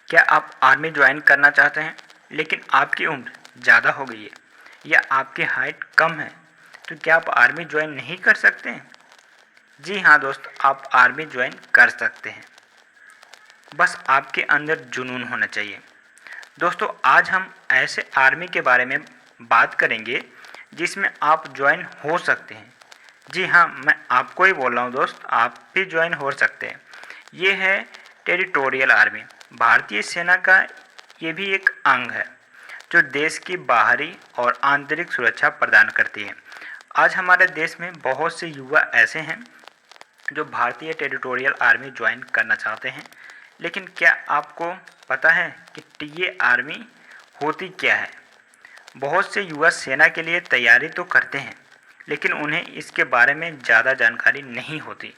क्या आप army join करना चाहते हैं लेकिन आपकी उम्र ज़्यादा हो गई है या आपकी हाइट कम है, तो क्या आप आर्मी ज्वाइन नहीं कर सकते हैं? जी हाँ दोस्त, आप आर्मी ज्वाइन कर सकते हैं, बस आपके अंदर जुनून होना चाहिए। दोस्तों, आज हम ऐसे आर्मी के बारे में बात करेंगे जिसमें आप ज्वाइन हो सकते हैं। जी हाँ, मैं आपको ही बोल रहा हूँ दोस्त, आप भी ज्वाइन हो सकते हैं। ये है टेरिटोरियल आर्मी। भारतीय सेना का ये भी एक अंग है जो देश की बाहरी और आंतरिक सुरक्षा प्रदान करती है। आज हमारे देश में बहुत से युवा ऐसे हैं जो भारतीय टेरिटोरियल आर्मी ज्वाइन करना चाहते हैं, लेकिन क्या आपको पता है कि टीए आर्मी होती क्या है? बहुत से युवा सेना के लिए तैयारी तो करते हैं, लेकिन उन्हें इसके बारे में ज़्यादा जानकारी नहीं होती।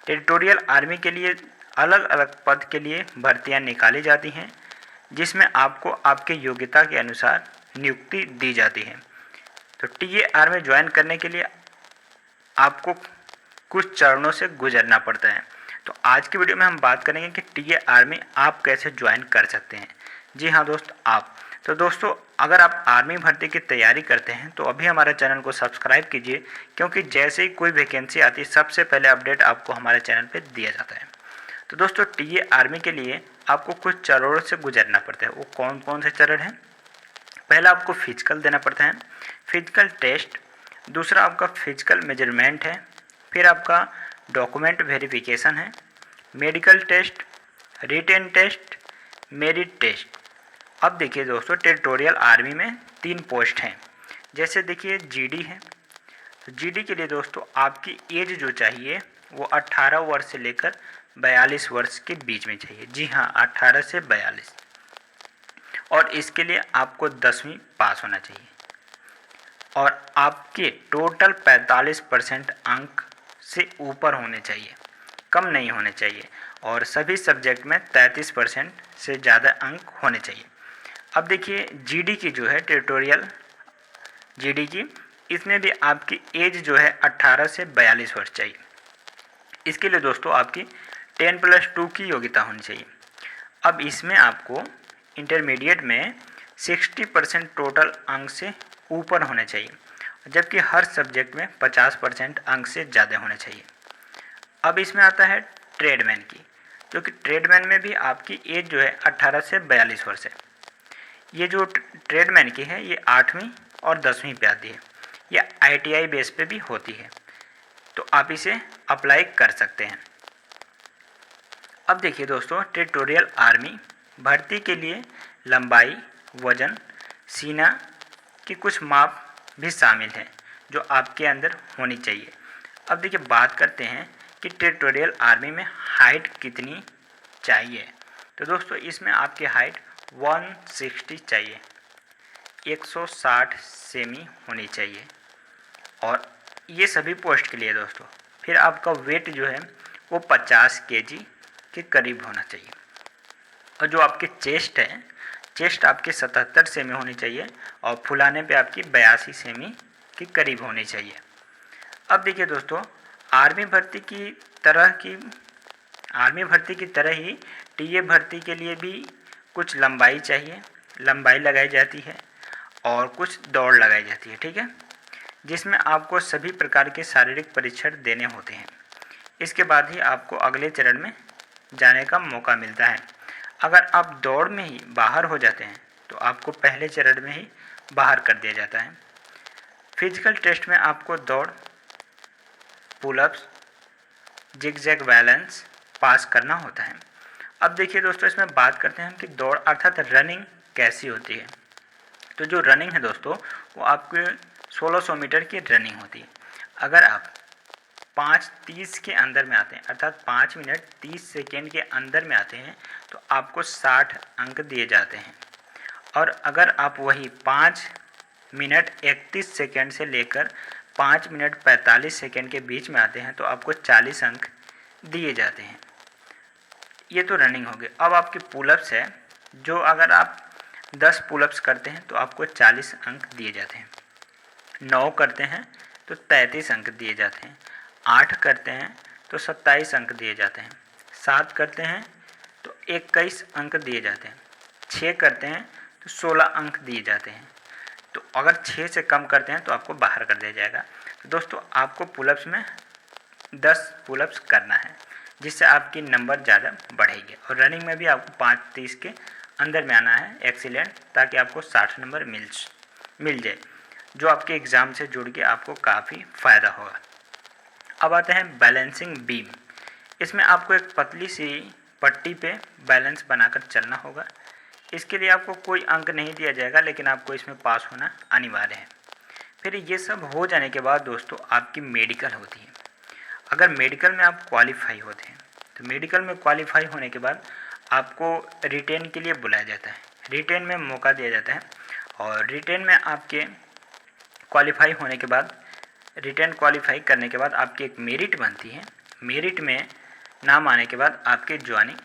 टेरिटोरियल आर्मी के लिए अलग अलग पद के लिए भर्तियां निकाली जाती हैं, जिसमें आपको आपके योग्यता के अनुसार नियुक्ति दी जाती है। तो टीए आर्मी ज्वाइन करने के लिए आपको कुछ चरणों से गुजरना पड़ता है। तो आज की वीडियो में हम बात करेंगे कि टीए आर्मी आप कैसे ज्वाइन कर सकते हैं। जी हाँ दोस्त, आप तो दोस्तों, अगर आप आर्मी भर्ती की तैयारी करते हैं तो अभी हमारे चैनल को सब्सक्राइब कीजिए, क्योंकि जैसे ही कोई वैकेंसी आती है सबसे पहले अपडेट आपको हमारे चैनल पर दिया जाता है। तो दोस्तों, टीए आर्मी के लिए आपको कुछ चरणों से गुजरना पड़ता है। वो कौन कौन से चरण हैं? पहला आपको फिजिकल देना पड़ता है, फिजिकल टेस्ट। दूसरा आपका फिजिकल मेजरमेंट है। फिर आपका डॉक्यूमेंट वेरिफिकेशन है, medical test, written test, merit test. अब देखिए दोस्तों, टेरिटोरियल आर्मी में 3 पोस्ट हैं। जैसे देखिए जीडी है, तो जीडी के लिए दोस्तों आपकी एज जो चाहिए वो 18 वर्ष से लेकर 42 वर्ष के बीच में चाहिए। जी हाँ, 18 से 42। और इसके लिए आपको 10वीं पास होना चाहिए और आपके टोटल 45% अंक से ऊपर होने चाहिए, कम नहीं होने चाहिए। और सभी सब्जेक्ट में 33% से ज़्यादा अंक होने चाहिए। अब देखिए जीडी की जो है टेरिटोरियल जीडी की, इसमें भी आपकी एज जो है 18 से 42 वर्ष चाहिए। इसके लिए दोस्तों आपकी 10+2 की योग्यता होनी चाहिए। अब इसमें आपको इंटरमीडिएट में 60% टोटल अंक से ऊपर होने चाहिए, जबकि हर सब्जेक्ट में 50% अंक से ज़्यादा होने चाहिए। अब इसमें आता है ट्रेडमैन की, जो कि ट्रेडमैन में भी आपकी एज जो है 18 से 42 वर्ष है। ये जो ट्रेडमैन की है ये 8वीं और 10वीं पे आती है। यह आईटीआई बेस पे भी होती है, तो आप इसे अप्लाई कर सकते हैं। अब देखिए दोस्तों, टेरिटोरियल आर्मी भर्ती के लिए लंबाई, वजन, सीना की कुछ माप भी शामिल हैं जो आपके अंदर होनी चाहिए। अब देखिए बात करते हैं कि टेरिटोरियल आर्मी में हाइट कितनी चाहिए। तो दोस्तों, इसमें आपकी हाइट 160 चाहिए, 160 सेमी होनी चाहिए, और ये सभी पोस्ट के लिए दोस्तों। फिर आपका वेट जो है वो 50 केजी के करीब होना चाहिए। और जो आपके चेस्ट है, चेस्ट आपकी 77 सेमी होनी चाहिए और फुलाने पे आपकी 82 सेमी के करीब होनी चाहिए। अब देखिए दोस्तों, आर्मी भर्ती की तरह ही टीए भर्ती के लिए भी कुछ लंबाई चाहिए, लंबाई लगाई जाती है और कुछ दौड़ लगाई जाती है, ठीक है, जिसमें आपको सभी प्रकार के शारीरिक परीक्षण देने होते हैं। इसके बाद ही आपको अगले चरण में जाने का मौका मिलता है। अगर आप दौड़ में ही बाहर हो जाते हैं तो आपको पहले चरण में ही बाहर कर दिया जाता है। फिजिकल टेस्ट में आपको दौड़, पुलअप्स, जिगजैग बैलेंस पास करना होता है। अब देखिए दोस्तों, इसमें बात करते हैं कि दौड़ अर्थात रनिंग कैसी होती है। तो जो रनिंग है दोस्तों, वो आपके 1600 मीटर की रनिंग होती है। अगर आप 5:30 के अंदर में आते हैं, अर्थात 5 मिनट 30 सेकेंड के अंदर में आते हैं, तो आपको 60 अंक दिए जाते हैं। और अगर आप वही 5 मिनट 31 सेकेंड से लेकर 5 मिनट 45 सेकेंड के बीच में आते हैं तो आपको 40 अंक दिए जाते हैं। ये तो रनिंग हो गई। अब आपकी पुलअप्स है, जो अगर आप 10 पुलअप्स करते हैं तो आपको 40 अंक दिए जाते हैं। 9 करते हैं तो 33 अंक दिए जाते हैं। 8 करते हैं तो 27 अंक दिए जाते हैं। 7 करते हैं तो 21 अंक दिए जाते हैं। 6 करते हैं तो 16 अंक दिए जाते हैं। तो अगर 6 से कम करते हैं तो आपको बाहर कर दिया जाएगा। तो दोस्तों आपको पुलअप्स में 10 पुलअप्स करना है, जिससे आपकी नंबर ज़्यादा बढ़ेगी। और रनिंग में भी आपको 5:30 के अंदर में आना है एक्सीलेंट, ताकि आपको 60 नंबर मिल जाए, जो आपके एग्ज़ाम से जुड़ के आपको काफ़ी फ़ायदा होगा। अब आते हैं बैलेंसिंग बीम। इसमें आपको एक पतली सी पट्टी पे बैलेंस बनाकर चलना होगा। इसके लिए आपको कोई अंक नहीं दिया जाएगा, लेकिन आपको इसमें पास होना अनिवार्य है। फिर ये सब हो जाने के बाद दोस्तों आपकी मेडिकल होती है। अगर मेडिकल में आप क्वालिफाई होते हैं तो मेडिकल में क्वालिफाई होने के बाद आपको रिटेन के लिए बुलाया जाता है। रिटेन में मौका दिया जाता है, और रिटेन में आपके क्वालिफाई होने के बाद, रिटेन क्वालिफाई करने के बाद आपकी एक मेरिट बनती है। मेरिट में नाम आने के बाद आपकी ज्वाइनिंग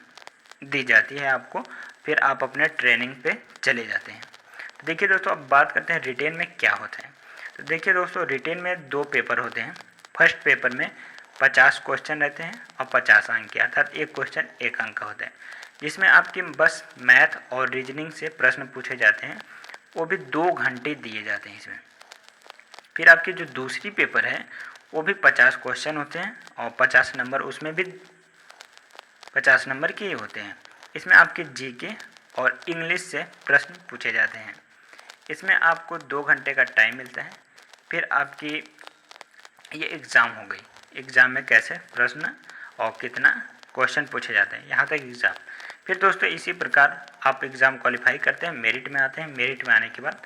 दी जाती है आपको। फिर आप अपने ट्रेनिंग पे चले जाते हैं। तो देखिए दोस्तों, अब बात करते हैं रिटेन में क्या होता है। तो देखिए दोस्तों, रिटेन में 2 पेपर होते हैं। फर्स्ट पेपर में 50 क्वेश्चन रहते हैं और 50 अंक के, अर्थात एक क्वेश्चन 1 अंक का होता है, जिसमें आपकी बस मैथ और रीजनिंग से प्रश्न पूछे जाते हैं। वो भी 2 घंटे दिए जाते हैं इसमें। फिर आपकी जो दूसरी पेपर है वो भी 50 क्वेश्चन होते हैं और 50 नंबर, उसमें भी 50 नंबर के ही होते हैं। इसमें आपके जीके और इंग्लिश से प्रश्न पूछे जाते हैं। इसमें आपको 2 घंटे का टाइम मिलता है। फिर आपकी ये एग्ज़ाम हो गई। एग्ज़ाम में कैसे प्रश्न और कितना क्वेश्चन पूछे जाते हैं, यहाँ तक एग्ज़ाम। फिर दोस्तों इसी प्रकार आप एग्ज़ाम क्वालिफाई करते हैं, मेरिट में आते हैं। मेरिट में आने के बाद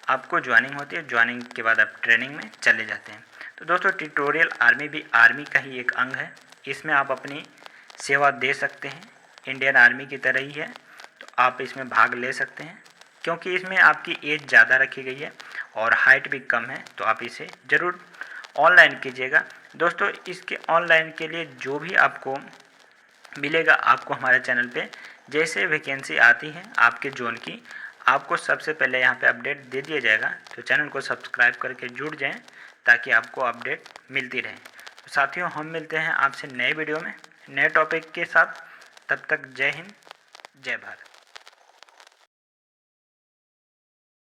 आपको ज्वाइनिंग होती है। ज्वाइनिंग के बाद आप ट्रेनिंग में चले जाते हैं। तो दोस्तों ट्यूटोरियल आर्मी भी आर्मी का ही एक अंग है। इसमें आप अपनी सेवा दे सकते हैं, इंडियन आर्मी की तरह ही है। तो आप इसमें भाग ले सकते हैं, क्योंकि इसमें आपकी एज ज़्यादा रखी गई है और हाइट भी कम है। तो आप इसे ज़रूर ऑनलाइन कीजिएगा। दोस्तों इसके ऑनलाइन के लिए जो भी आपको मिलेगा, आपको हमारे चैनल पे जैसे वैकेंसी आती है आपके जोन की, आपको सबसे पहले यहाँ पे अपडेट दे दिया जाएगा। तो चैनल को सब्सक्राइब करके जुड़ जाएं, ताकि आपको अपडेट मिलती रहे। तो साथियों, हम मिलते हैं आपसे नए वीडियो में नए टॉपिक के साथ। तब तक जय हिंद, जय भारत।